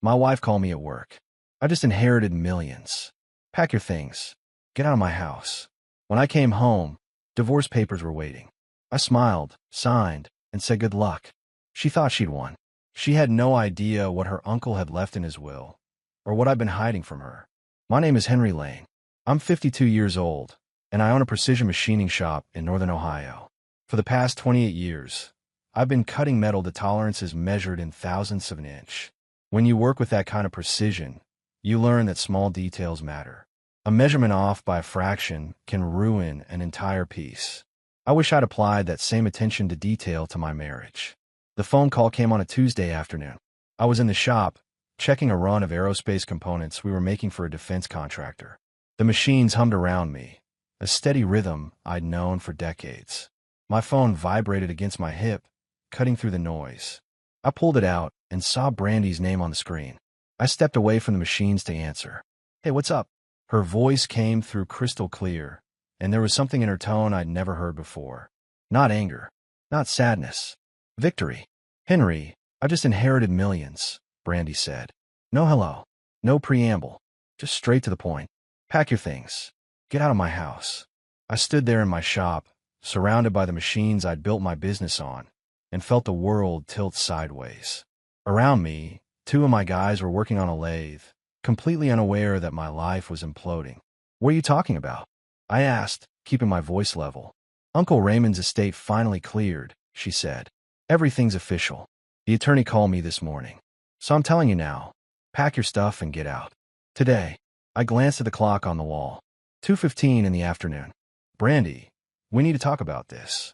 My wife called me at work. I just inherited millions. Pack your things. Get out of my house. When I came home, divorce papers were waiting. I smiled, signed, and said good luck. She thought she'd won. She had no idea what her uncle had left in his will, or what I'd been hiding from her. My name is Henry Lane. I'm 52 years old, and I own a precision machining shop in northern Ohio. For the past 28 years, I've been cutting metal to tolerances measured in thousandths of an inch. When you work with that kind of precision, you learn that small details matter. A measurement off by a fraction can ruin an entire piece. I wish I'd applied that same attention to detail to my marriage. The phone call came on a Tuesday afternoon. I was in the shop, checking a run of aerospace components we were making for a defense contractor. The machines hummed around me, a steady rhythm I'd known for decades. My phone vibrated against my hip, cutting through the noise. I pulled it out and saw Brandy's name on the screen. I stepped away from the machines to answer. "Hey, what's up?" Her voice came through crystal clear, and there was something in her tone I'd never heard before. Not anger, not sadness. Victory. "Henry, I just inherited millions," Brandy said. No hello, no preamble, just straight to the point. "Pack your things. Get out of my house." I stood there in my shop, surrounded by the machines I'd built my business on, and felt the world tilt sideways. Around me, two of my guys were working on a lathe, completely unaware that my life was imploding. "What are you talking about?" I asked, keeping my voice level. "Uncle Raymond's estate finally cleared," she said. "Everything's official. The attorney called me this morning. So I'm telling you now, pack your stuff and get out. Today." I glanced at the clock on the wall. 2:15 in the afternoon. "Brandy, we need to talk about this."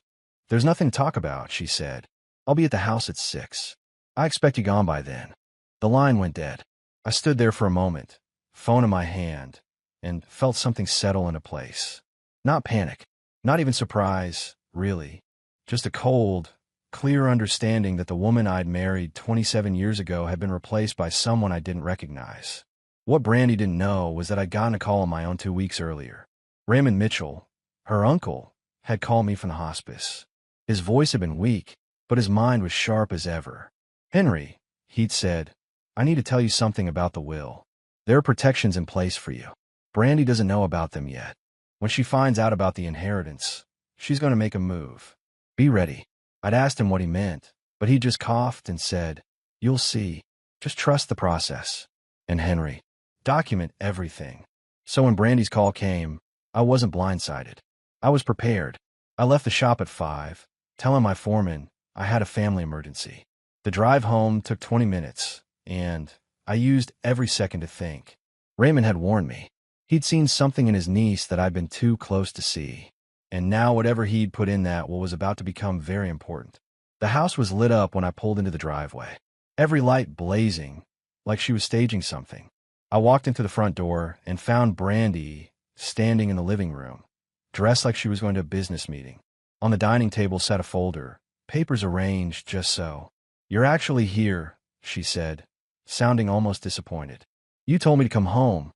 "There's nothing to talk about," she said. "I'll be at the house at 6. I expect you gone by then." The line went dead. I stood there for a moment, phone in my hand, and felt something settle into place. Not panic, not even surprise, really. Just a cold, clear understanding that the woman I'd married 27 years ago had been replaced by someone I didn't recognize. What Brandy didn't know was that I'd gotten a call on my own 2 weeks earlier. Raymond Mitchell, her uncle, had called me from the hospice. His voice had been weak, but his mind was sharp as ever. "Henry," he'd said, "I need to tell you something about the will. There are protections in place for you. Brandy doesn't know about them yet. When she finds out about the inheritance, she's going to make a move. Be ready." I'd asked him what he meant, but he just coughed and said, "You'll see. Just trust the process." And Henry, document everything. So when Brandy's call came, I wasn't blindsided. I was prepared. I left the shop at 5, telling my foreman I had a family emergency. The drive home took 20 minutes, and I used every second to think. Raymond had warned me. He'd seen something in his niece that I'd been too close to see. And now whatever he'd put in that was about to become very important. The house was lit up when I pulled into the driveway. Every light blazing, like she was staging something. I walked into the front door and found Brandy standing in the living room, dressed like she was going to a business meeting. On the dining table sat a folder, papers arranged just so. "You're actually here," she said, sounding almost disappointed. "You told me to come home,"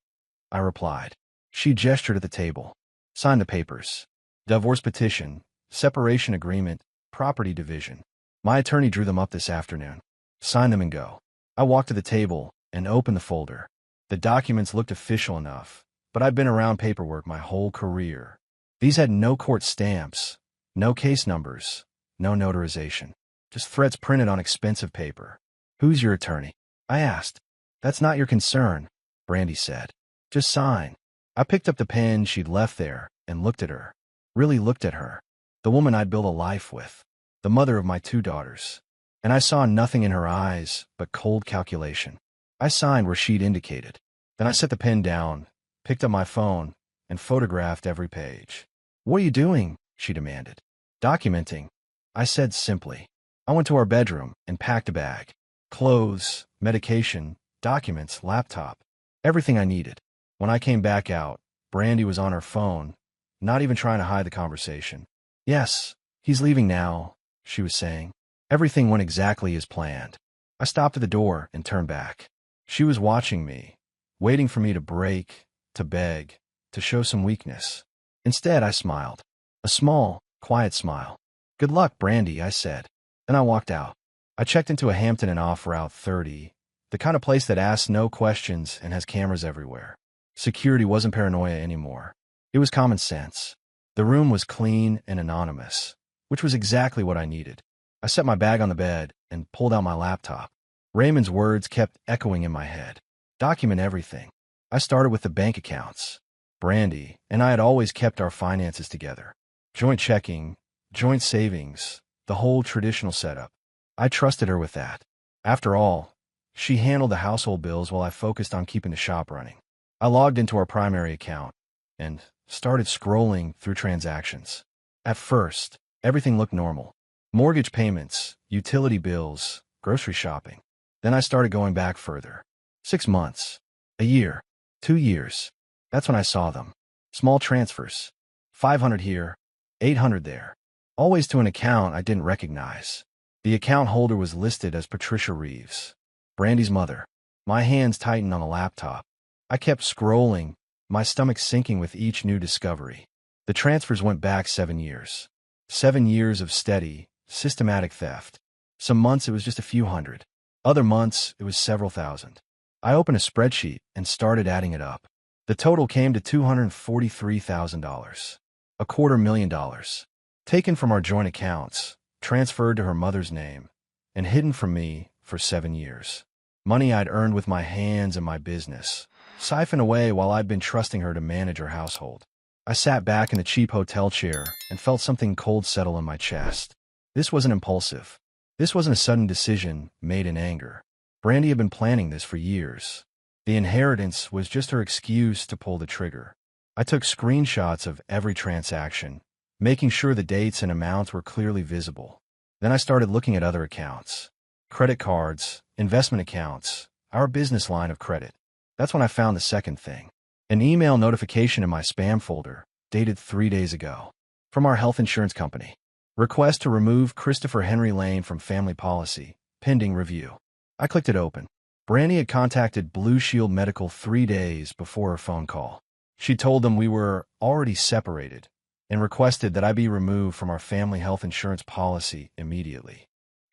I replied. She gestured at the table. "Sign the papers. Divorce petition, separation agreement, property division. My attorney drew them up this afternoon. Sign them and go." I walked to the table and opened the folder. The documents looked official enough, but I've been around paperwork my whole career. These had no court stamps, no case numbers, no notarization. Just threads printed on expensive paper. "Who's your attorney?" I asked. "That's not your concern," Brandy said. "Just sign." I picked up the pen she'd left there and looked at her. Really looked at her. The woman I'd built a life with. The mother of my 2 daughters. And I saw nothing in her eyes but cold calculation. I signed where she'd indicated. Then I set the pen down, picked up my phone, and photographed every page. "What are you doing?" she demanded. "Documenting," I said simply. I went to our bedroom and packed a bag. Clothes, medication, documents, laptop. Everything I needed. When I came back out, Brandy was on her phone, not even trying to hide the conversation. "Yes, he's leaving now," she was saying. Everything went exactly as planned. I stopped at the door and turned back. She was watching me, waiting for me to break, to beg, to show some weakness. Instead, I smiled. A small, quiet smile. "Good luck, Brandy," I said. Then I walked out. I checked into a Hampton Inn off Route 30, The kind of place that asks no questions and has cameras everywhere. Security wasn't paranoia anymore. It was common sense. The room was clean and anonymous, which was exactly what I needed. I set my bag on the bed and pulled out my laptop. Raymond's words kept echoing in my head. Document everything. I started with the bank accounts. Brandy and I had always kept our finances together. Joint checking, joint savings, the whole traditional setup. I trusted her with that. After all, she handled the household bills while I focused on keeping the shop running. I logged into our primary account and started scrolling through transactions. At first, everything looked normal. Mortgage payments, utility bills, grocery shopping. Then I started going back further. 6 months, a year, 2 years. That's when I saw them. Small transfers. 500 here, 800 there. Always to an account I didn't recognize. The account holder was listed as Patricia Reeves, Brandy's mother. My hands tightened on the laptop. I kept scrolling, my stomach sinking with each new discovery. The transfers went back 7 years. 7 years of steady, systematic theft. Some months it was just a few hundred. Other months it was several thousand. I opened a spreadsheet and started adding it up. The total came to $243,000. $250,000. Taken from our joint accounts, transferred to her mother's name, and hidden from me for 7 years. Money I'd earned with my hands and my business, siphoned away while I'd been trusting her to manage her household. I sat back in the cheap hotel chair and felt something cold settle in my chest. This wasn't impulsive. This wasn't a sudden decision made in anger. Brandy had been planning this for years. The inheritance was just her excuse to pull the trigger. I took screenshots of every transaction, making sure the dates and amounts were clearly visible. Then I started looking at other accounts. Credit cards, investment accounts, our business line of credit. That's when I found the second thing. An email notification in my spam folder, dated 3 days ago. From our health insurance company. Request to remove Christopher Henry Lane from family policy, pending review. I clicked it open. Brandy had contacted Blue Shield Medical 3 days before her phone call. She told them we were already separated and requested that I be removed from our family health insurance policy immediately.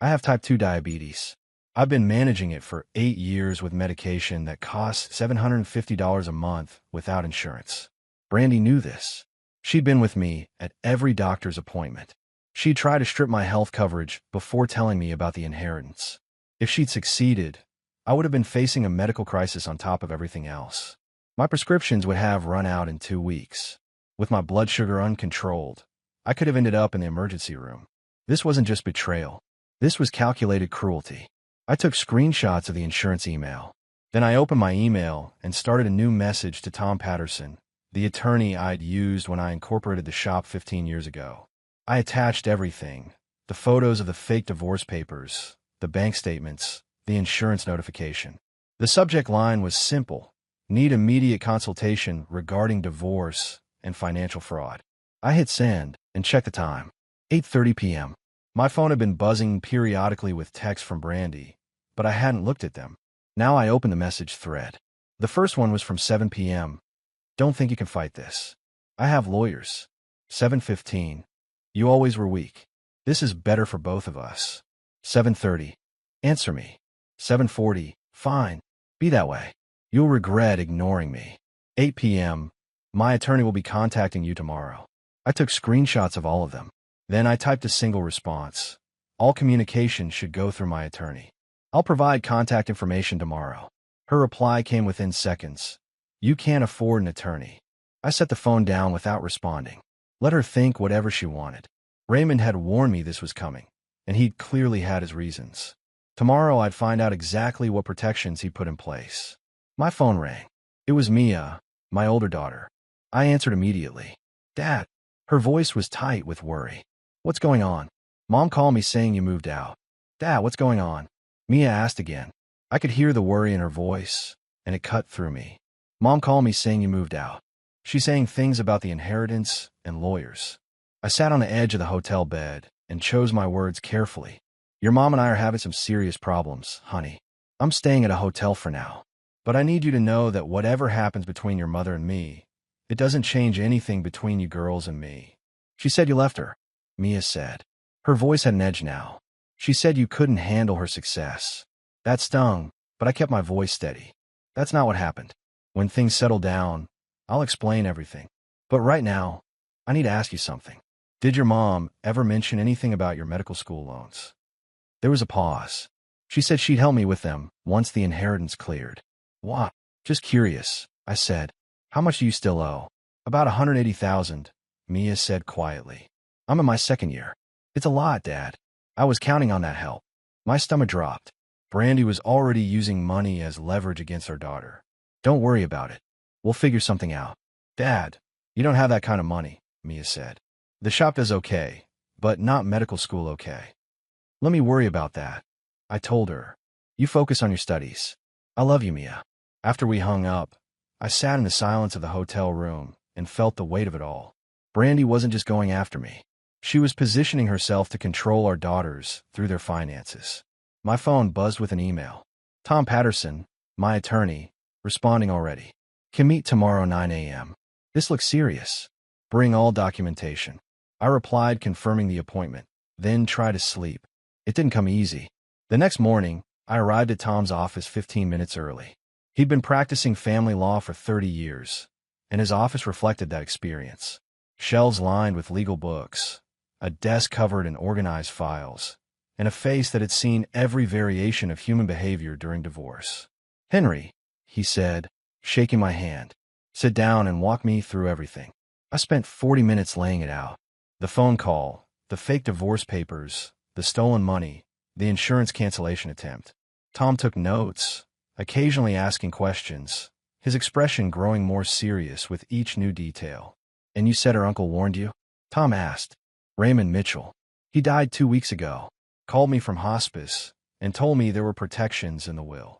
I have type 2 diabetes. I've been managing it for 8 years with medication that costs $750 a month without insurance. Brandy knew this. She'd been with me at every doctor's appointment. She'd tried to strip my health coverage before telling me about the inheritance. If she'd succeeded, I would have been facing a medical crisis on top of everything else. My prescriptions would have run out in 2 weeks. With my blood sugar uncontrolled, I could have ended up in the emergency room. This wasn't just betrayal. This was calculated cruelty. I took screenshots of the insurance email. Then I opened my email and started a new message to Tom Patterson, the attorney I'd used when I incorporated the shop 15 years ago. I attached everything, the photos of the fake divorce papers, the bank statements, the insurance notification. The subject line was simple: need immediate consultation regarding divorce and financial fraud. I hit send and checked the time. 8:30 p.m. My phone had been buzzing periodically with texts from Brandy, but I hadn't looked at them. Now I opened the message thread. The first one was from 7 p.m. Don't think you can fight this. I have lawyers. 7:15. You always were weak. This is better for both of us. 7:30. Answer me. 7:40. Fine. Be that way. You'll regret ignoring me. 8 p.m. My attorney will be contacting you tomorrow. I took screenshots of all of them. Then I typed a single response. All communication should go through my attorney. I'll provide contact information tomorrow. Her reply came within seconds. You can't afford an attorney. I set the phone down without responding. Let her think whatever she wanted. Raymond had warned me this was coming, and he'd clearly had his reasons. Tomorrow I'd find out exactly what protections he put in place. My phone rang. It was Mia, my older daughter. I answered immediately. Dad. Her voice was tight with worry. What's going on? Mom called me saying you moved out. Dad, what's going on? Mia asked again. I could hear the worry in her voice, and it cut through me. Mom called me saying you moved out. She's saying things about the inheritance and lawyers. I sat on the edge of the hotel bed and chose my words carefully. Your mom and I are having some serious problems, honey. I'm staying at a hotel for now. But I need you to know that whatever happens between your mother and me, it doesn't change anything between you girls and me. She said you left her, Mia said. Her voice had an edge now. She said you couldn't handle her success. That stung, but I kept my voice steady. That's not what happened. When things settle down, I'll explain everything. But right now, I need to ask you something. Did your mom ever mention anything about your medical school loans? There was a pause. She said she'd help me with them once the inheritance cleared. What? Just curious, I said. How much do you still owe? About $180,000, Mia said quietly. I'm in my second year. It's a lot, Dad. I was counting on that help. My stomach dropped. Brandy was already using money as leverage against our daughter. Don't worry about it. We'll figure something out. Dad, you don't have that kind of money, Mia said. The shop does okay, but not medical school okay. Let me worry about that, I told her. You focus on your studies. I love you, Mia. After we hung up, I sat in the silence of the hotel room and felt the weight of it all. Brandy wasn't just going after me. She was positioning herself to control our daughters through their finances. My phone buzzed with an email. Tom Patterson, my attorney, responding already. Can meet tomorrow 9 a.m. This looks serious. Bring all documentation. I replied, confirming the appointment, then tried to sleep. It didn't come easy. The next morning, I arrived at Tom's office 15 minutes early. He'd been practicing family law for 30 years, and his office reflected that experience. Shelves lined with legal books, a desk covered in organized files, and a face that had seen every variation of human behavior during divorce. Henry, he said, shaking my hand. Sit down and walk me through everything. I spent 40 minutes laying it out. The phone call, the fake divorce papers, the stolen money, the insurance cancellation attempt. Tom took notes, occasionally asking questions, his expression growing more serious with each new detail. And you said her uncle warned you? Tom asked. Raymond Mitchell. He died 2 weeks ago, called me from hospice, and told me there were protections in the will.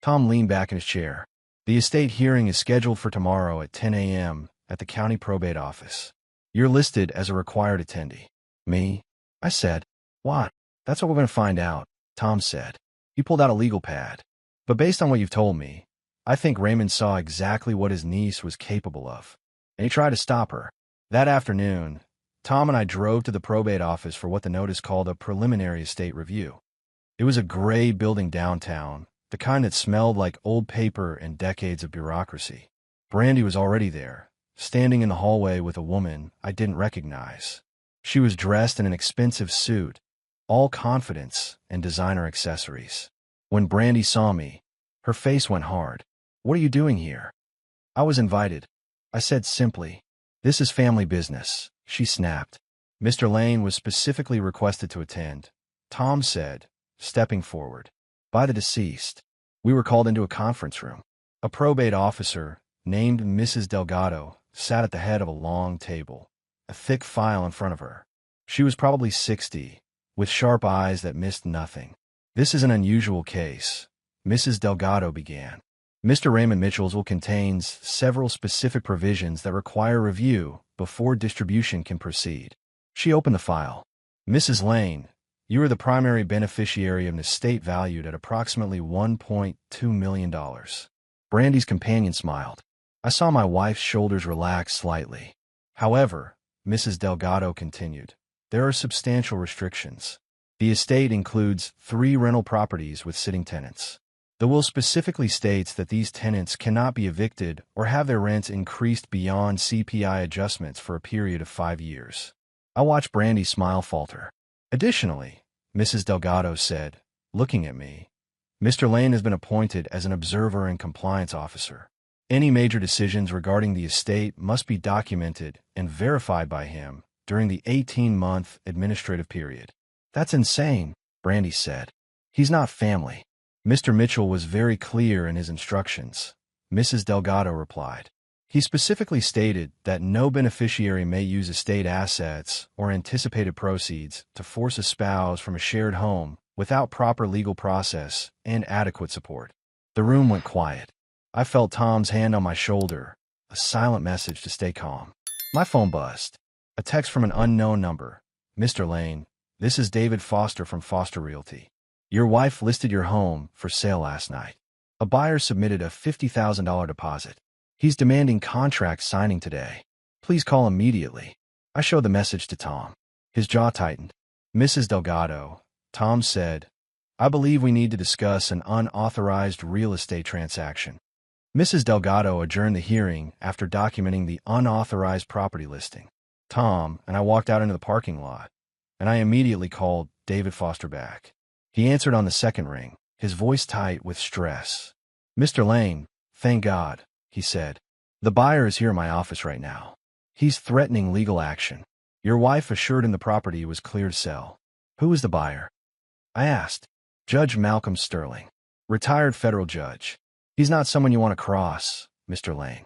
Tom leaned back in his chair. The estate hearing is scheduled for tomorrow at 10 a.m. at the county probate office. You're listed as a required attendee. Me? I said. What? That's what we're going to find out, Tom said. He pulled out a legal pad. But based on what you've told me, I think Raymond saw exactly what his niece was capable of, and he tried to stop her. That afternoon, Tom and I drove to the probate office for what the notice called a preliminary estate review. It was a gray building downtown, the kind that smelled like old paper and decades of bureaucracy. Brandy was already there, standing in the hallway with a woman I didn't recognize. She was dressed in an expensive suit, all confidence and designer accessories. When Brandy saw me, her face went hard. What are you doing here? I was invited. I said simply. This is family business, she snapped. Mr. Lane was specifically requested to attend, Tom said, stepping forward. By the deceased. We were called into a conference room. A probate officer, named Mrs. Delgado, sat at the head of a long table, a thick file in front of her. She was probably 60, with sharp eyes that missed nothing. This is an unusual case, Mrs. Delgado began. Mr. Raymond Mitchell's will contains several specific provisions that require review before distribution can proceed. She opened the file. Mrs. Lane, you are the primary beneficiary of an estate valued at approximately $1.2 million. Brandy's companion smiled. I saw my wife's shoulders relax slightly. However, Mrs. Delgado continued, there are substantial restrictions. The estate includes 3 rental properties with sitting tenants. The will specifically states that these tenants cannot be evicted or have their rents increased beyond CPI adjustments for a period of 5 years. I watched Brandy's smile falter. Additionally, Mrs. Delgado said, looking at me, Mr. Lane has been appointed as an observer and compliance officer. Any major decisions regarding the estate must be documented and verified by him during the 18-month administrative period. That's insane, Brandy said. He's not family. Mr. Mitchell was very clear in his instructions, Mrs. Delgado replied. He specifically stated that no beneficiary may use estate assets or anticipated proceeds to force a spouse from a shared home without proper legal process and adequate support. The room went quiet. I felt Tom's hand on my shoulder, a silent message to stay calm. My phone buzzed. A text from an unknown number. Mr. Lane, this is David Foster from Foster Realty. Your wife listed your home for sale last night. A buyer submitted a $50,000 deposit. He's demanding contract signing today. Please call immediately. I showed the message to Tom. His jaw tightened. Mrs. Delgado, Tom said, I believe we need to discuss an unauthorized real estate transaction. Mrs. Delgado adjourned the hearing after documenting the unauthorized property listing. Tom and I walked out into the parking lot, and I immediately called David Foster back. He answered on the second ring, his voice tight with stress. "Mr. Lane, thank God," he said. "The buyer is here in my office right now. He's threatening legal action. Your wife assured him the property was clear to sell." "Who is the buyer?" I asked. "Judge Malcolm Sterling, retired federal judge. He's not someone you want to cross, Mr. Lane."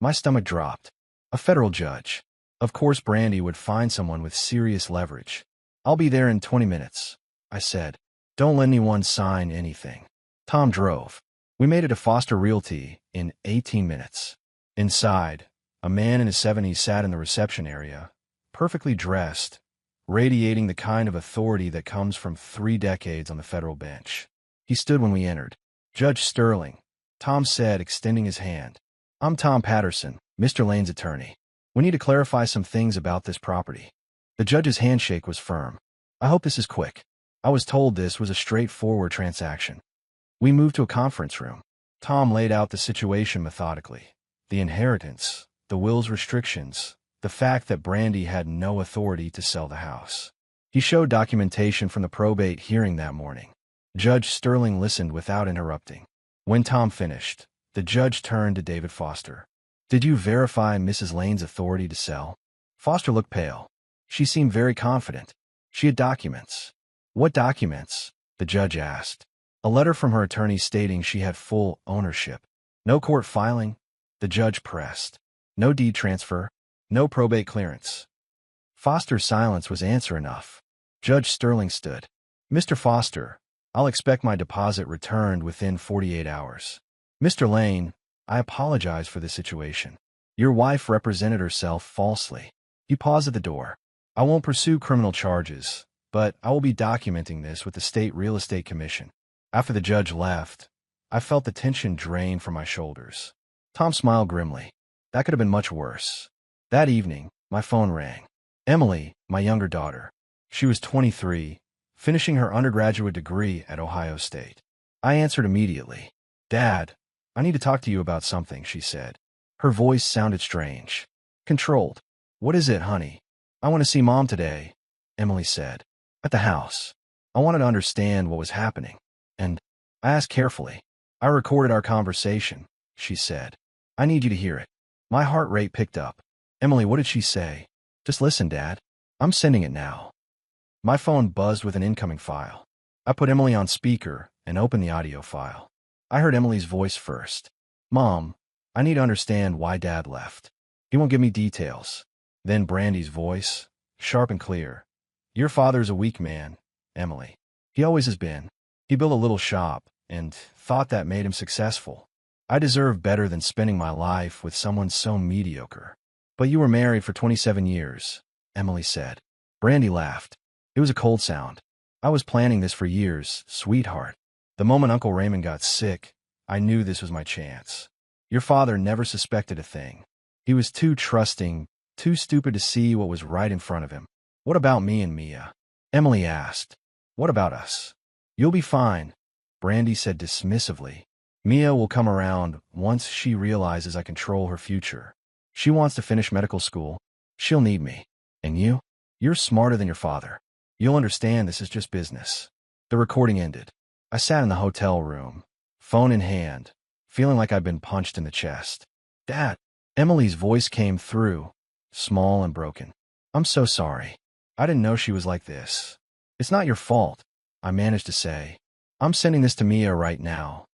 My stomach dropped. A federal judge. Of course Brandy would find someone with serious leverage. "I'll be there in 20 minutes, I said. "Don't let anyone sign anything." Tom drove. We made it to Foster Realty in 18 minutes. Inside, a man in his 70s sat in the reception area, perfectly dressed, radiating the kind of authority that comes from 3 decades on the federal bench. He stood when we entered. "Judge Sterling," Tom said, extending his hand. "I'm Tom Patterson, Mr. Lane's attorney. We need to clarify some things about this property." The judge's handshake was firm. "I hope this is quick. I was told this was a straightforward transaction." We moved to a conference room. Tom laid out the situation methodically. The inheritance, the will's restrictions, the fact that Brandy had no authority to sell the house. He showed documentation from the probate hearing that morning. Judge Sterling listened without interrupting. When Tom finished, the judge turned to David Foster. "Did you verify Mrs. Lane's authority to sell?" Foster looked pale. She seemed very confident. She had documents. "What documents?" the judge asked. "A letter from her attorney stating she had full ownership." "No court filing?" the judge pressed. "No deed transfer? No probate clearance?" Foster's silence was answer enough. Judge Sterling stood. "Mr. Foster, I'll expect my deposit returned within 48 hours. Mr. Lane, I apologize for this situation. Your wife represented herself falsely." He paused at the door. "I won't pursue criminal charges, but I will be documenting this with the State Real Estate Commission." After the judge left, I felt the tension drain from my shoulders. Tom smiled grimly. That could have been much worse. That evening, my phone rang. Emily, my younger daughter. She was 23, finishing her undergraduate degree at Ohio State. I answered immediately. "Dad, I need to talk to you about something," she said. Her voice sounded strange. Controlled. "What is it, honey?" "I want to see Mom today," Emily said. "At the house." I wanted to understand what was happening. And I asked carefully. "I recorded our conversation," she said. "I need you to hear it." My heart rate picked up. "Emily, what did she say?" "Just listen, Dad. I'm sending it now." My phone buzzed with an incoming file. I put Emily on speaker and opened the audio file. I heard Emily's voice first. "Mom, I need to understand why Dad left. He won't give me details." Then Brandy's voice, sharp and clear. "Your father's a weak man, Emily. He always has been. He built a little shop and thought that made him successful. I deserve better than spending my life with someone so mediocre." "But you were married for 27 years, Emily said. Brandy laughed. It was a cold sound. "I was planning this for years, sweetheart. The moment Uncle Raymond got sick, I knew this was my chance. Your father never suspected a thing. He was too trusting, too stupid to see what was right in front of him." "What about me and Mia?" Emily asked. "What about us?" "You'll be fine," Brandy said dismissively. "Mia will come around once she realizes I control her future. She wants to finish medical school. She'll need me. And you? You're smarter than your father. You'll understand this is just business." The recording ended. I sat in the hotel room, phone in hand, feeling like I'd been punched in the chest. "Dad," Emily's voice came through, small and broken. "I'm so sorry. I didn't know she was like this." "It's not your fault," I managed to say. "I'm sending this to Mia right now,"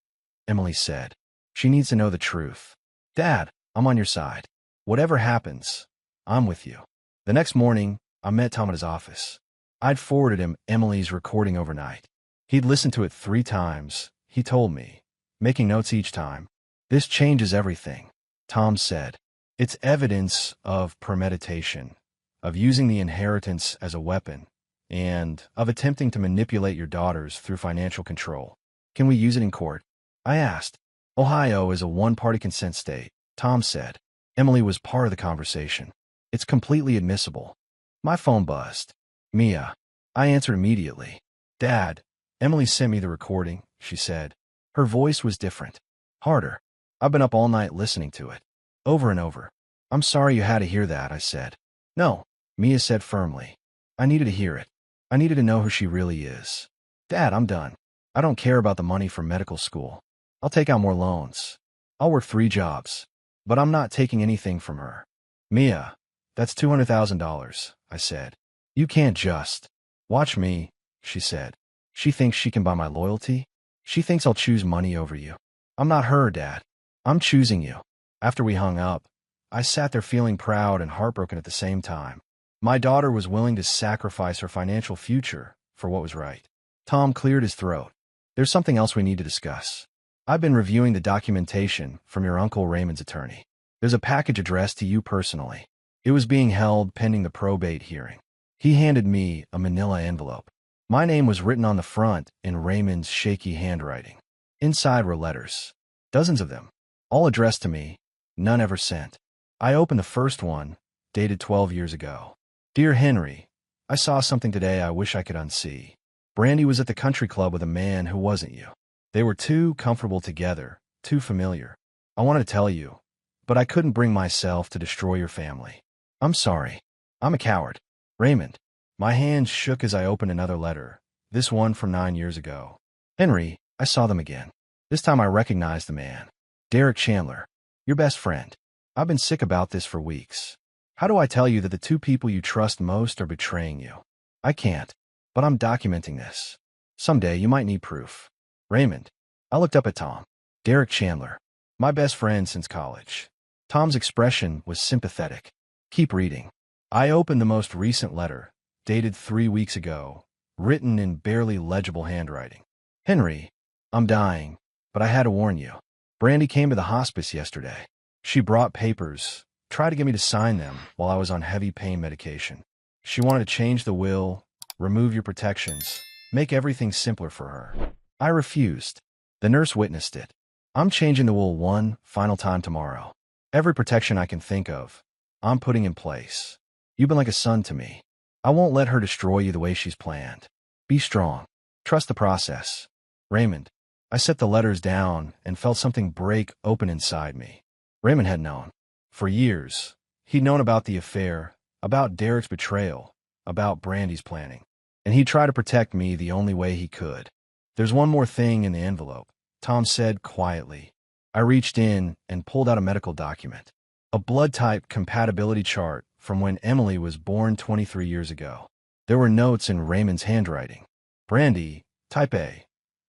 Emily said. "She needs to know the truth." "Dad, I'm on your side. Whatever happens, I'm with you." The next morning, I met Tom at his office. I'd forwarded him Emily's recording overnight. He'd listened to it 3 times, he told me, making notes each time. "This changes everything," Tom said. "It's evidence of premeditation, of using the inheritance as a weapon, and of attempting to manipulate your daughters through financial control. Can we use it in court?" I asked. "Ohio is a one-party consent state," Tom said. Emily was part of the conversation. "It's completely admissible." My phone buzzed. "Mia." I answered immediately. "Dad, Emily sent me the recording, she said. Her voice was different. Harder. I've been up all night listening to it. Over and over. I'm sorry you had to hear that, I said. No, Mia said firmly. I needed to hear it. I needed to know who she really is. Dad, I'm done. I don't care about the money for medical school. I'll take out more loans. I'll work 3 jobs. But I'm not taking anything from her. Mia, that's $200,000, I said. You can't just. Watch me, she said. She thinks she can buy my loyalty? She thinks I'll choose money over you. I'm not her, Dad. I'm choosing you. After we hung up, I sat there feeling proud and heartbroken at the same time. My daughter was willing to sacrifice her financial future for what was right. Tom cleared his throat. There's something else we need to discuss. I've been reviewing the documentation from your Uncle Raymond's attorney. There's a package addressed to you personally. It was being held pending the probate hearing. He handed me a manila envelope. My name was written on the front in Raymond's shaky handwriting. Inside were letters. Dozens of them. All addressed to me. None ever sent. I opened the first one, dated 12 years ago. Dear Henry, I saw something today I wish I could unsee. Brandy was at the country club with a man who wasn't you. They were too comfortable together, too familiar. I wanted to tell you, but I couldn't bring myself to destroy your family. I'm sorry. I'm a coward. Raymond. My hands shook as I opened another letter, this one from 9 years ago. Henry, I saw them again. This time I recognized the man. Derek Chandler, your best friend. I've been sick about this for weeks. How do I tell you that the 2 people you trust most are betraying you? I can't, but I'm documenting this. Someday you might need proof. Raymond. I looked up at Tom. Derek Chandler, my best friend since college. Tom's expression was sympathetic. Keep reading. I opened the most recent letter, dated 3 weeks ago, written in barely legible handwriting. Henry, I'm dying, but I had to warn you. Brandy came to the hospice yesterday. She brought papers, tried to get me to sign them while I was on heavy pain medication. She wanted to change the will, remove your protections, make everything simpler for her. I refused. The nurse witnessed it. I'm changing the will one final time tomorrow. Every protection I can think of, I'm putting in place. You've been like a son to me. I won't let her destroy you the way she's planned. Be strong. Trust the process. Raymond. I set the letters down and felt something break open inside me. Raymond had known. For years, he'd known about the affair, about Derek's betrayal, about Brandy's planning. And he'd try to protect me the only way he could. There's one more thing in the envelope, Tom said quietly. I reached in and pulled out a medical document. A blood type compatibility chart from when Emily was born 23 years ago. There were notes in Raymond's handwriting. Brandy, type A.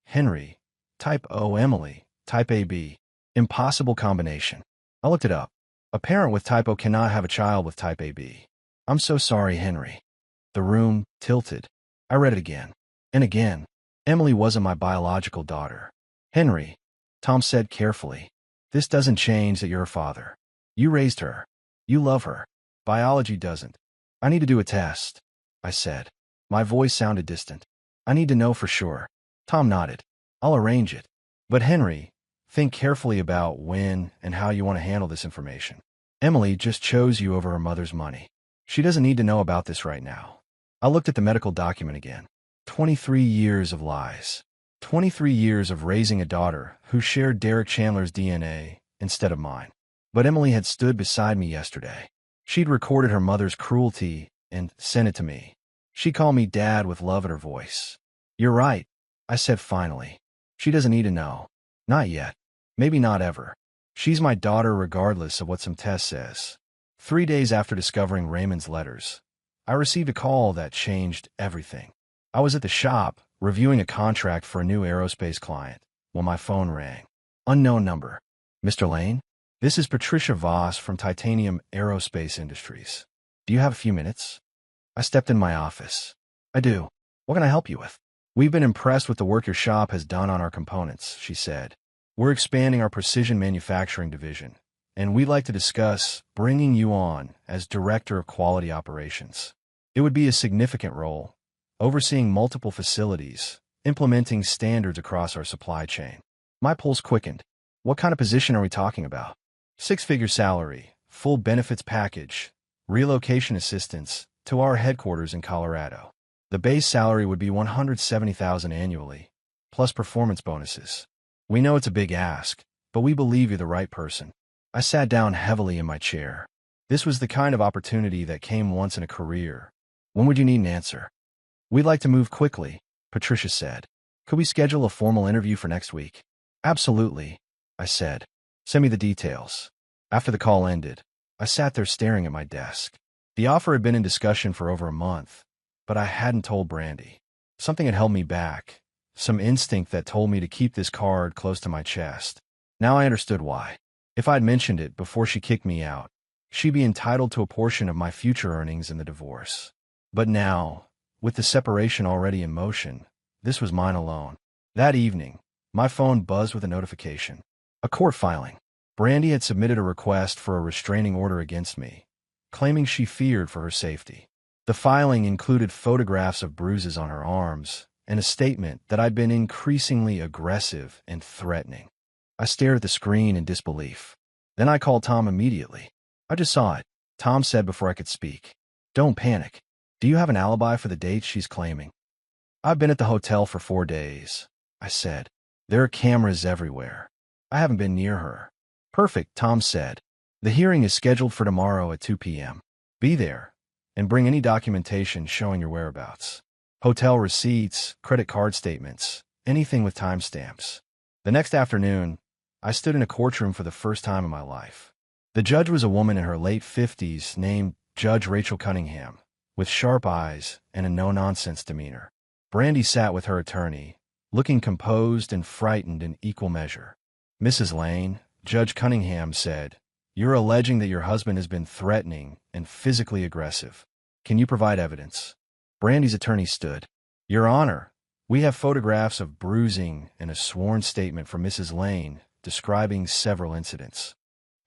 Henry, type O. Emily, type AB. Impossible combination. I looked it up. A parent with type O cannot have a child with type AB. I'm so sorry, Henry. The room tilted. I read it again. And again. Emily wasn't my biological daughter. Henry, Tom said carefully. This doesn't change that you're her father. You raised her. You love her. Biology doesn't. I need to do a test, I said. My voice sounded distant. I need to know for sure. Tom nodded. I'll arrange it. But Henry, think carefully about when and how you want to handle this information. Emily just chose you over her mother's money. She doesn't need to know about this right now. I looked at the medical document again. 23 years of lies. 23 years of raising a daughter who shared Derek Chandler's DNA instead of mine. But Emily had stood beside me yesterday. She'd recorded her mother's cruelty and sent it to me. She called me Dad with love in her voice. You're right, I said finally. She doesn't need to know. Not yet. Maybe not ever. She's my daughter regardless of what some test says. 3 days after discovering Raymond's letters, I received a call that changed everything. I was at the shop, reviewing a contract for a new aerospace client, when my phone rang. Unknown number. Mr. Lane? This is Patricia Voss from Titanium Aerospace Industries. Do you have a few minutes? I stepped in my office. I do. What can I help you with? We've been impressed with the work your shop has done on our components, she said. We're expanding our precision manufacturing division, and we'd like to discuss bringing you on as Director of Quality Operations. It would be a significant role, overseeing multiple facilities, implementing standards across our supply chain. My pulse quickened. What kind of position are we talking about? 6-figure salary, full benefits package, relocation assistance to our headquarters in Colorado. The base salary would be $170,000 annually, plus performance bonuses. We know it's a big ask, but we believe you're the right person. I sat down heavily in my chair. This was the kind of opportunity that came once in a career. When would you need an answer? We'd like to move quickly, Patricia said. Could we schedule a formal interview for next week? Absolutely, I said. Send me the details. After the call ended, I sat there staring at my desk. The offer had been in discussion for over a month, but I hadn't told Brandy. Something had held me back, some instinct that told me to keep this card close to my chest. Now I understood why. If I'd mentioned it before she kicked me out, she'd be entitled to a portion of my future earnings in the divorce. But now, with the separation already in motion, this was mine alone. That evening, my phone buzzed with a notification. A court filing. Brandy had submitted a request for a restraining order against me, claiming she feared for her safety. The filing included photographs of bruises on her arms and a statement that I'd been increasingly aggressive and threatening. I stared at the screen in disbelief. Then I called Tom immediately. I just saw it, Tom said before I could speak. Don't panic. Do you have an alibi for the dates she's claiming? I've been at the hotel for 4 days, I said. There are cameras everywhere. I haven't been near her. Perfect, Tom said. The hearing is scheduled for tomorrow at 2 p.m. Be there, and bring any documentation showing your whereabouts. Hotel receipts, credit card statements, anything with timestamps. The next afternoon, I stood in a courtroom for the first time in my life. The judge was a woman in her late 50s named Judge Rachel Cunningham, with sharp eyes and a no-nonsense demeanor. Brandy sat with her attorney, looking composed and frightened in equal measure. Mrs. Lane, Judge Cunningham said, "You're alleging that your husband has been threatening and physically aggressive. Can you provide evidence?" Brandy's attorney stood. "Your Honor, we have photographs of bruising and a sworn statement from Mrs. Lane describing several incidents."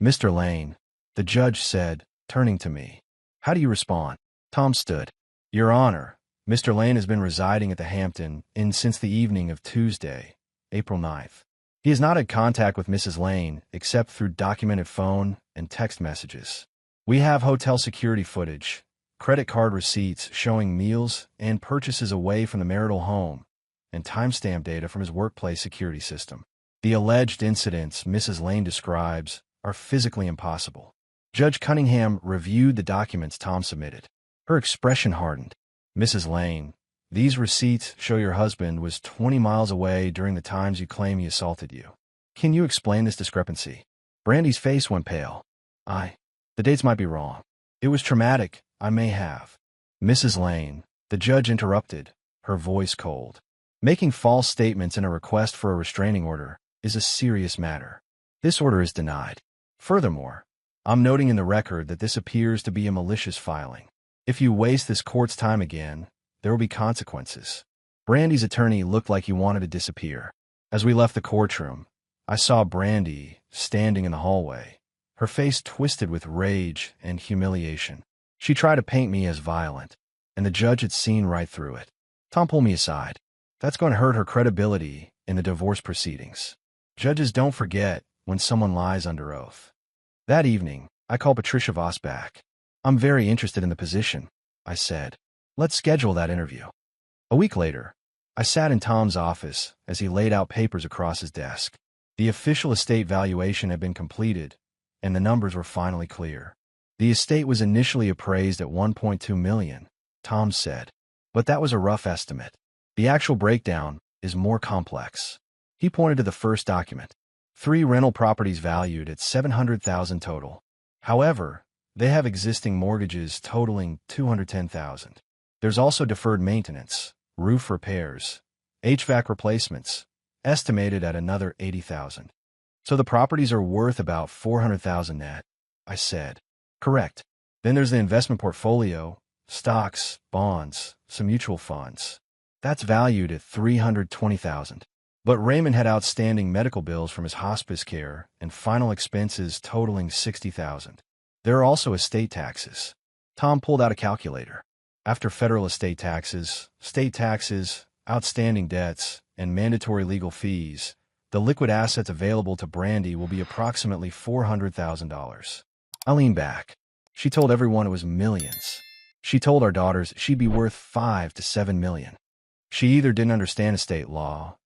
"Mr. Lane," the judge said, turning to me. "How do you respond?" Tom stood. "Your Honor, Mr. Lane has been residing at the Hampton Inn since the evening of Tuesday, April 9th. He has not had contact with Mrs. Lane except through documented phone and text messages. We have hotel security footage, credit card receipts showing meals and purchases away from the marital home, and timestamp data from his workplace security system. The alleged incidents Mrs. Lane describes are physically impossible." Judge Cunningham reviewed the documents Tom submitted. Her expression hardened. "Mrs. Lane, these receipts show your husband was 20 miles away during the times you claim he assaulted you. Can you explain this discrepancy?" Brandy's face went pale. The dates might be wrong. It was traumatic, I may have." "Mrs. Lane," the judge interrupted, her voice cold. "Making false statements in a request for a restraining order is a serious matter. This order is denied. Furthermore, I'm noting in the record that this appears to be a malicious filing. If you waste this court's time again, there will be consequences." Brandy's attorney looked like he wanted to disappear. As we left the courtroom, I saw Brandy standing in the hallway, her face twisted with rage and humiliation. She tried to paint me as violent, and the judge had seen right through it. Tom pulled me aside. "That's going to hurt her credibility in the divorce proceedings. Judges don't forget when someone lies under oath." That evening, I called Patricia Voss back. "I'm very interested in the position," I said. "Let's schedule that interview." A week later, I sat in Tom's office as he laid out papers across his desk. The official estate valuation had been completed, and the numbers were finally clear. The estate was initially appraised at $1.2 million, Tom said, but that was a rough estimate. The actual breakdown is more complex. He pointed to the first document. 3 rental properties valued at $700,000 total. However, they have existing mortgages totaling $210,000. There's also deferred maintenance, roof repairs, HVAC replacements, estimated at another $80,000. So the properties are worth about $400,000 net, I said. Correct. Then there's the investment portfolio, stocks, bonds, some mutual funds. That's valued at $320,000. But Raymond had outstanding medical bills from his hospice care and final expenses totaling $60,000. There are also estate taxes. Tom pulled out a calculator. After federal estate taxes, state taxes, outstanding debts, and mandatory legal fees, the liquid assets available to Brandy will be approximately $400,000. I leaned back. She told everyone it was millions. She told our daughters she'd be worth 5 to 7 million. She either didn't understand estate law,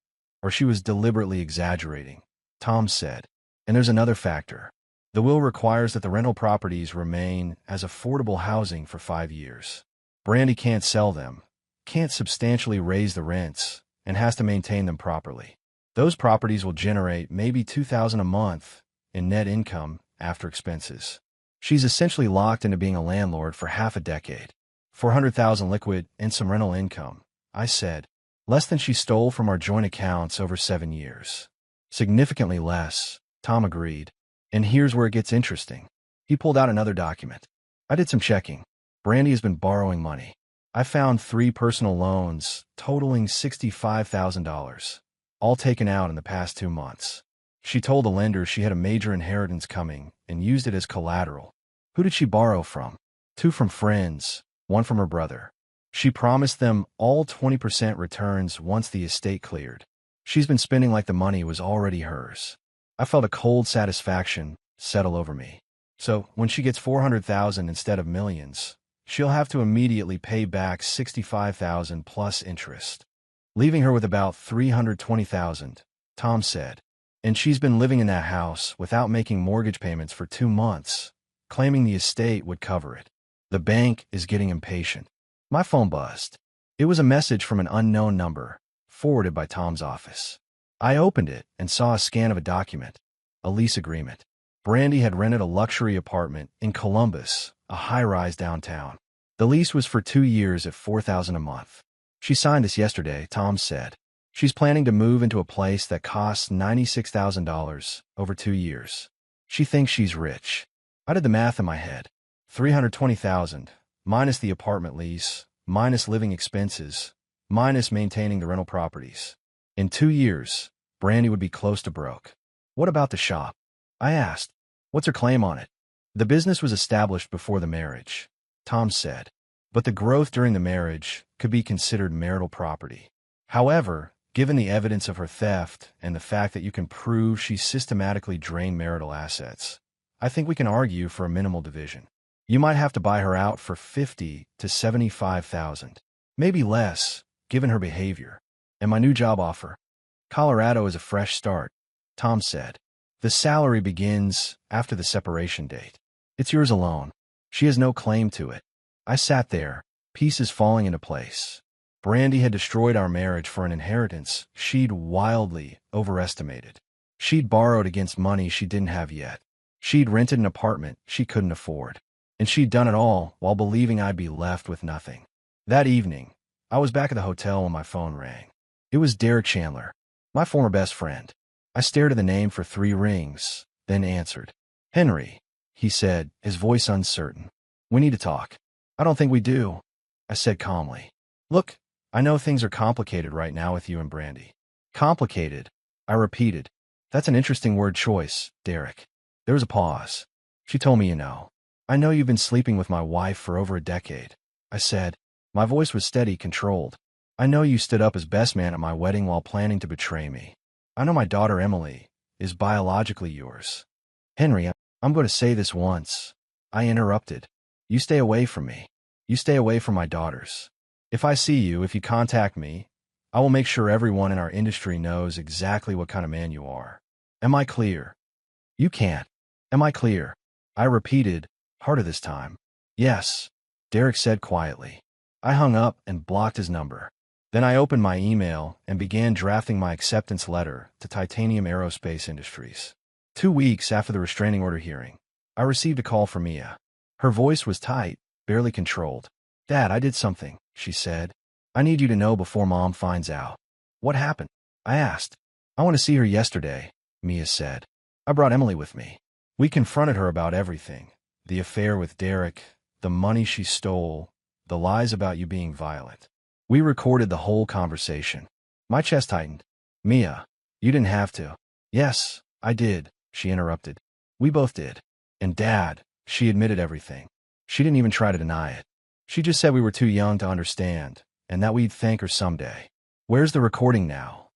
or she was deliberately exaggerating, Tom said. And there's another factor. The will requires that the rental properties remain as affordable housing for 5 years. Brandy can't sell them, can't substantially raise the rents, and has to maintain them properly. Those properties will generate maybe $2,000 a month in net income after expenses. She's essentially locked into being a landlord for half a decade. $400,000 liquid and some rental income, I said. Less than she stole from our joint accounts over 7 years. Significantly less, Tom agreed. And here's where it gets interesting. He pulled out another document. I did some checking. Brandy has been borrowing money. I found 3 personal loans totaling $65,000, all taken out in the past 2 months. She told the lender she had a major inheritance coming and used it as collateral. Who did she borrow from? 2 from friends, 1 from her brother. She promised them all 20% returns once the estate cleared. She's been spending like the money was already hers. I felt a cold satisfaction settle over me. So, when she gets $400,000 instead of millions, she'll have to immediately pay back $65,000 plus interest, leaving her with about $320,000, Tom said. And she's been living in that house without making mortgage payments for 2 months, claiming the estate would cover it. The bank is getting impatient. My phone buzzed. It was a message from an unknown number, forwarded by Tom's office. I opened it and saw a scan of a document, a lease agreement. Brandy had rented a luxury apartment in Columbus, a high-rise downtown. The lease was for 2 years at $4,000 a month. She signed this yesterday, Tom said. She's planning to move into a place that costs $96,000 over 2 years. She thinks she's rich. I did the math in my head. $320,000, minus the apartment lease, minus living expenses, minus maintaining the rental properties. In 2 years, Brandy would be close to broke. What about the shop? I asked. What's her claim on it? The business was established before the marriage, Tom said. But the growth during the marriage could be considered marital property. However, given the evidence of her theft and the fact that you can prove she systematically drained marital assets, I think we can argue for a minimal division. You might have to buy her out for $50,000 to $75,000, maybe less, given her behavior. And my new job offer? Colorado is a fresh start, Tom said. The salary begins after the separation date. It's yours alone. She has no claim to it. I sat there, pieces falling into place. Brandy had destroyed our marriage for an inheritance she'd wildly overestimated. She'd borrowed against money she didn't have yet. She'd rented an apartment she couldn't afford. And she'd done it all while believing I'd be left with nothing. That evening, I was back at the hotel when my phone rang. It was Derek Chandler, my former best friend. I stared at the name for 3 rings, then answered. Henry, he said, his voice uncertain. We need to talk. I don't think we do, I said calmly. Look, I know things are complicated right now with you and Brandy. Complicated, I repeated. That's an interesting word choice, Derek. There was a pause. She told me, I know you've been sleeping with my wife for over a decade, I said. My voice was steady, controlled. I know you stood up as best man at my wedding while planning to betray me. I know my daughter Emily is biologically yours. Henry, I'm going to say this once. I interrupted. You stay away from me. You stay away from my daughters. If I see you, if you contact me, I will make sure everyone in our industry knows exactly what kind of man you are. Am I clear? You can't. Am I clear? I repeated, harder this time. Yes, Derek said quietly. I hung up and blocked his number. Then I opened my email and began drafting my acceptance letter to Titanium Aerospace Industries. 2 weeks after the restraining order hearing, I received a call from Mia. Her voice was tight, barely controlled. Dad, I did something, she said. I need you to know before Mom finds out. What happened? I asked. I want to see her yesterday, Mia said. I brought Emily with me. We confronted her about everything. The affair with Derek, the money she stole, the lies about you being violent. We recorded the whole conversation. My chest tightened. Mia, you didn't have to. Yes, I did, she interrupted. We both did. And Dad, she admitted everything. She didn't even try to deny it. She just said we were too young to understand, and that we'd thank her someday. Where's the recording now?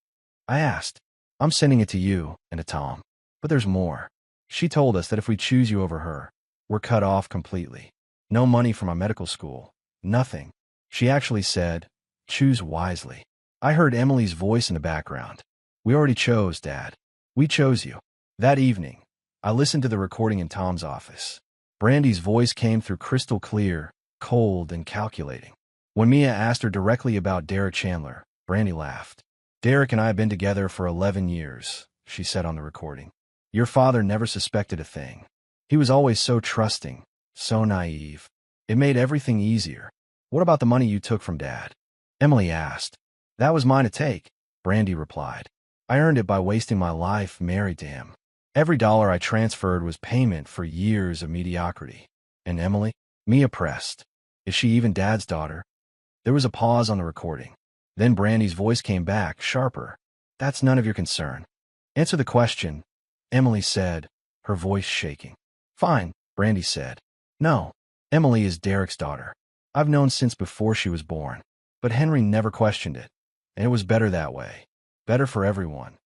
I asked. I'm sending it to you and to Tom. But there's more. She told us that if we choose you over her, we're cut off completely. No money for my medical school. Nothing. She actually said, choose wisely. I heard Emily's voice in the background. We already chose, Dad. We chose you. That evening, I listened to the recording in Tom's office. Brandy's voice came through crystal clear, cold, and calculating. When Mia asked her directly about Derek Chandler, Brandy laughed. Derek and I have been together for 11 years, she said on the recording. Your father never suspected a thing. He was always so trusting, so naive. It made everything easier. What about the money you took from Dad? Emily asked. That was mine to take, Brandy replied. I earned it by wasting my life married to him. Every dollar I transferred was payment for years of mediocrity. And Emily? Mia pressed. Is she even Dad's daughter? There was a pause on the recording. Then Brandy's voice came back, sharper. That's none of your concern. Answer the question, Emily said, her voice shaking. Fine, Brandy said. No, Emily is Derek's daughter. I've known since before she was born. But Henry never questioned it. And it was better that way. Better for everyone.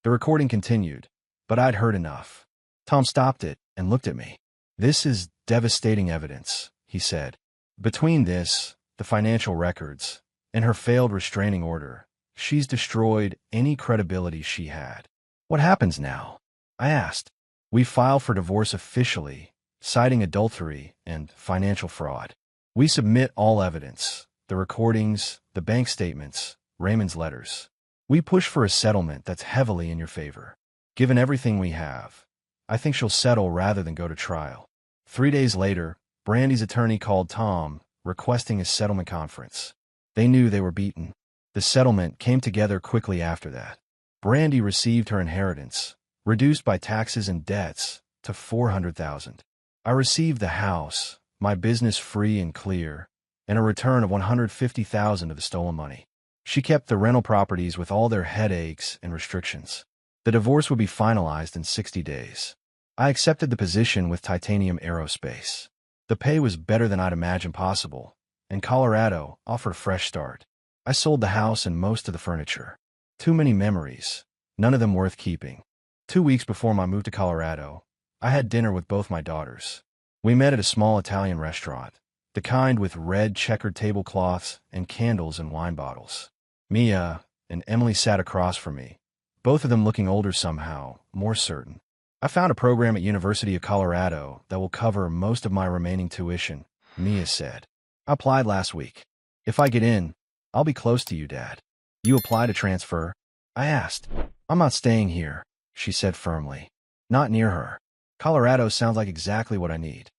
The recording continued, but I'd heard enough. Tom stopped it and looked at me. This is devastating evidence, he said. Between this, the financial records, and her failed restraining order, she's destroyed any credibility she had. What happens now? I asked. We file for divorce officially, citing adultery and financial fraud. We submit all evidence, the recordings, the bank statements, Raymond's letters. We push for a settlement that's heavily in your favor. Given everything we have, I think she'll settle rather than go to trial. 3 days later, Brandy's attorney called Tom, requesting a settlement conference. They knew they were beaten. The settlement came together quickly after that. Brandy received her inheritance, reduced by taxes and debts, to $400,000. I received the house, my business free and clear, and a return of $150,000 of the stolen money. She kept the rental properties with all their headaches and restrictions. The divorce would be finalized in 60 days. I accepted the position with Titanium Aerospace. The pay was better than I'd imagined possible, and Colorado offered a fresh start. I sold the house and most of the furniture. Too many memories, none of them worth keeping. 2 weeks before my move to Colorado, I had dinner with both my daughters. We met at a small Italian restaurant, the kind with red checkered tablecloths and candles and wine bottles. Mia and Emily sat across from me, both of them looking older somehow, more certain. I found a program at University of Colorado that will cover most of my remaining tuition, Mia said. I applied last week. If I get in, I'll be close to you, Dad. You apply to transfer? I asked. I'm not staying here, she said firmly. Not near her. Colorado sounds like exactly what I need.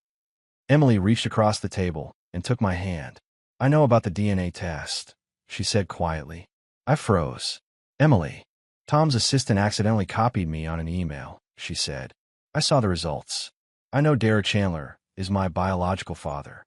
Emily reached across the table and took my hand. I know about the DNA test, she said quietly. I froze. Emily, Tom's assistant accidentally copied me on an email, she said. I saw the results. I know Derek Chandler is my biological father.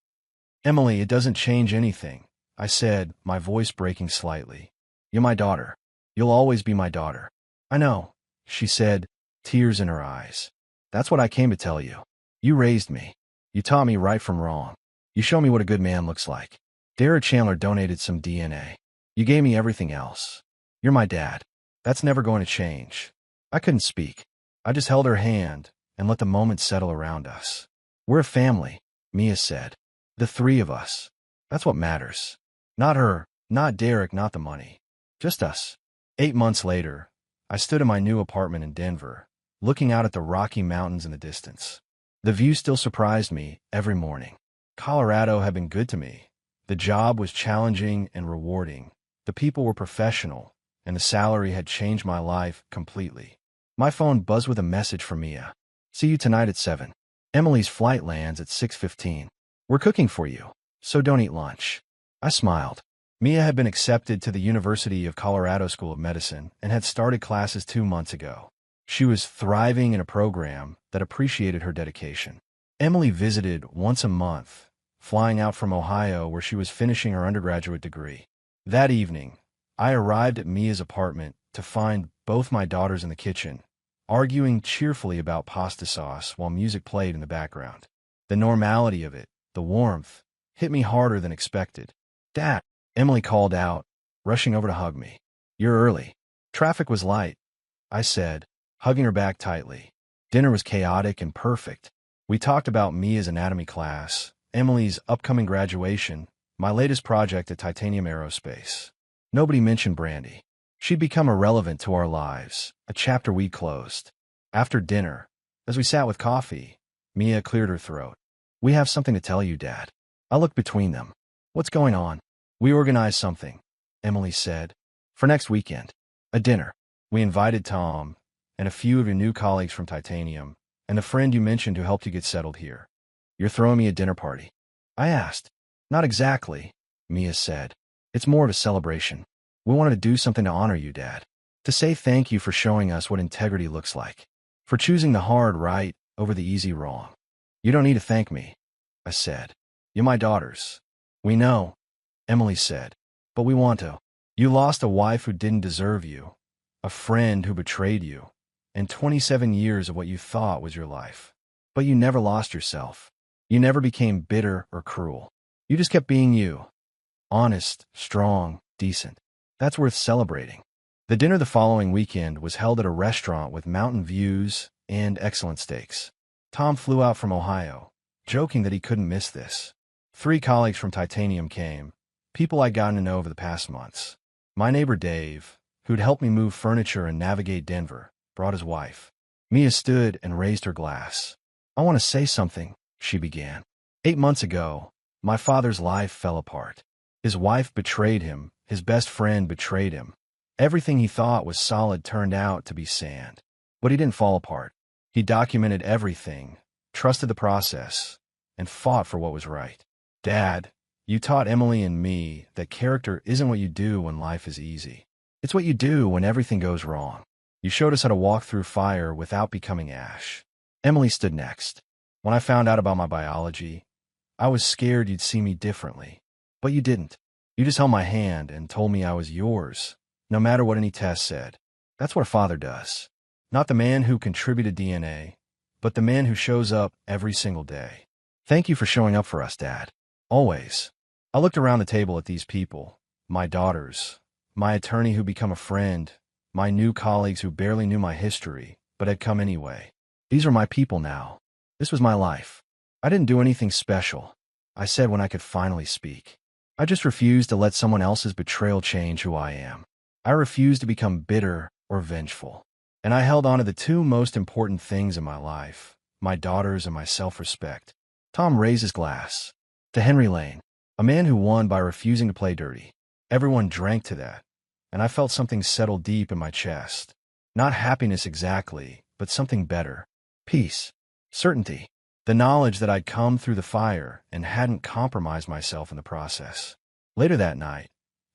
Emily, it doesn't change anything, I said, my voice breaking slightly. You're my daughter. You'll always be my daughter. I know, she said, tears in her eyes. That's what I came to tell you. You raised me. You taught me right from wrong. You showed me what a good man looks like. Derek Chandler donated some DNA. You gave me everything else. You're my dad. That's never going to change. I couldn't speak. I just held her hand and let the moment settle around us. We're a family, Mia said. The three of us. That's what matters. Not her, not Derek, not the money. Just us. 8 months later, I stood in my new apartment in Denver, looking out at the Rocky Mountains in the distance. The view still surprised me every morning. Colorado had been good to me. The job was challenging and rewarding. The people were professional, and the salary had changed my life completely. My phone buzzed with a message from Mia. See you tonight at 7. Emily's flight lands at 6:15. We're cooking for you, so don't eat lunch. I smiled. Mia had been accepted to the University of Colorado School of Medicine and had started classes 2 months ago. She was thriving in a program that appreciated her dedication. Emily visited once a month, flying out from Ohio where she was finishing her undergraduate degree. That evening, I arrived at Mia's apartment to find both my daughters in the kitchen, arguing cheerfully about pasta sauce while music played in the background. The normality of it, the warmth, hit me harder than expected. Dad, Emily called out, rushing over to hug me. You're early. Traffic was light, I said, hugging her back tightly. Dinner was chaotic and perfect. We talked about Mia's anatomy class, Emily's upcoming graduation, My latest project at Titanium Aerospace. Nobody mentioned Brandy. She'd become irrelevant to our lives, a chapter we'd closed. After dinner, as we sat with coffee, Mia cleared her throat. We have something to tell you, Dad. I looked between them. What's going on? We organized something, Emily said, for next weekend. A dinner. We invited Tom and a few of your new colleagues from Titanium and a friend you mentioned who helped you get settled here. You're throwing me a dinner party? I asked. Not exactly, Mia said. It's more of a celebration. We wanted to do something to honor you, Dad. To say thank you for showing us what integrity looks like. For choosing the hard right over the easy wrong. You don't need to thank me, I said. You're my daughters. We know, Emily said. But we want to. You lost a wife who didn't deserve you, a friend who betrayed you, and 27 years of what you thought was your life. But you never lost yourself. You never became bitter or cruel. You just kept being you. Honest, strong, decent. That's worth celebrating. The dinner the following weekend was held at a restaurant with mountain views and excellent steaks. Tom flew out from Ohio, joking that he couldn't miss this. 3 colleagues from Titanium came, people I'd gotten to know over the past months. My neighbor Dave, who'd helped me move furniture and navigate Denver, brought his wife. Mia stood and raised her glass. I want to say something, she began. 8 months ago, my father's life fell apart. His wife betrayed him, his best friend betrayed him. Everything he thought was solid turned out to be sand. But he didn't fall apart. He documented everything, trusted the process, and fought for what was right. Dad, you taught Emily and me that character isn't what you do when life is easy. It's what you do when everything goes wrong. You showed us how to walk through fire without becoming ash. Emily stood next. When I found out about my biology, I was scared you'd see me differently. But you didn't. You just held my hand and told me I was yours, no matter what any test said. That's what a father does. Not the man who contributed DNA, but the man who shows up every single day. Thank you for showing up for us, Dad. Always. I looked around the table at these people, my daughters, my attorney who became a friend, my new colleagues who barely knew my history, but had come anyway. These are my people now. This was my life. I didn't do anything special, I said when I could finally speak. I just refused to let someone else's betrayal change who I am. I refused to become bitter or vengeful. And I held on to the 2 most important things in my life, my daughters and my self-respect. Tom raised his glass. To Henry Lane, a man who won by refusing to play dirty. Everyone drank to that, and I felt something settle deep in my chest. Not happiness exactly, but something better. Peace. Certainty. The knowledge that I'd come through the fire and hadn't compromised myself in the process. Later that night,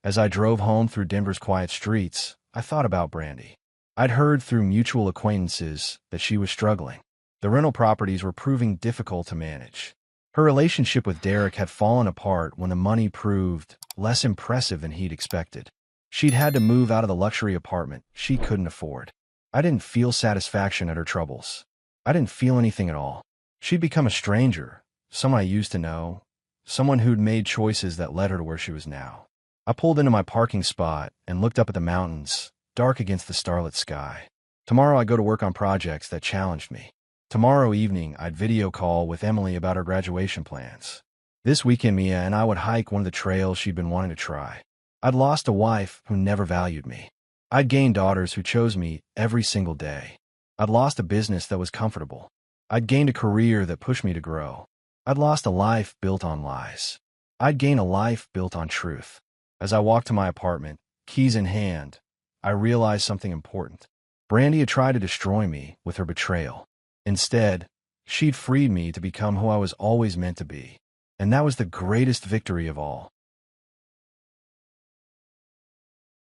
as I drove home through Denver's quiet streets, I thought about Brandy. I'd heard through mutual acquaintances that she was struggling. The rental properties were proving difficult to manage. Her relationship with Derek had fallen apart when the money proved less impressive than he'd expected. She'd had to move out of the luxury apartment she couldn't afford. I didn't feel satisfaction at her troubles. I didn't feel anything at all. She'd become a stranger, someone I used to know, someone who'd made choices that led her to where she was now. I pulled into my parking spot and looked up at the mountains, dark against the starlit sky. Tomorrow I'd go to work on projects that challenged me. Tomorrow evening I'd video call with Emily about her graduation plans. This weekend Mia and I would hike one of the trails she'd been wanting to try. I'd lost a wife who never valued me. I'd gained daughters who chose me every single day. I'd lost a business that was comfortable. I'd gained a career that pushed me to grow. I'd lost a life built on lies. I'd gained a life built on truth. As I walked to my apartment, keys in hand, I realized something important. Brandy had tried to destroy me with her betrayal. Instead, she'd freed me to become who I was always meant to be. And that was the greatest victory of all.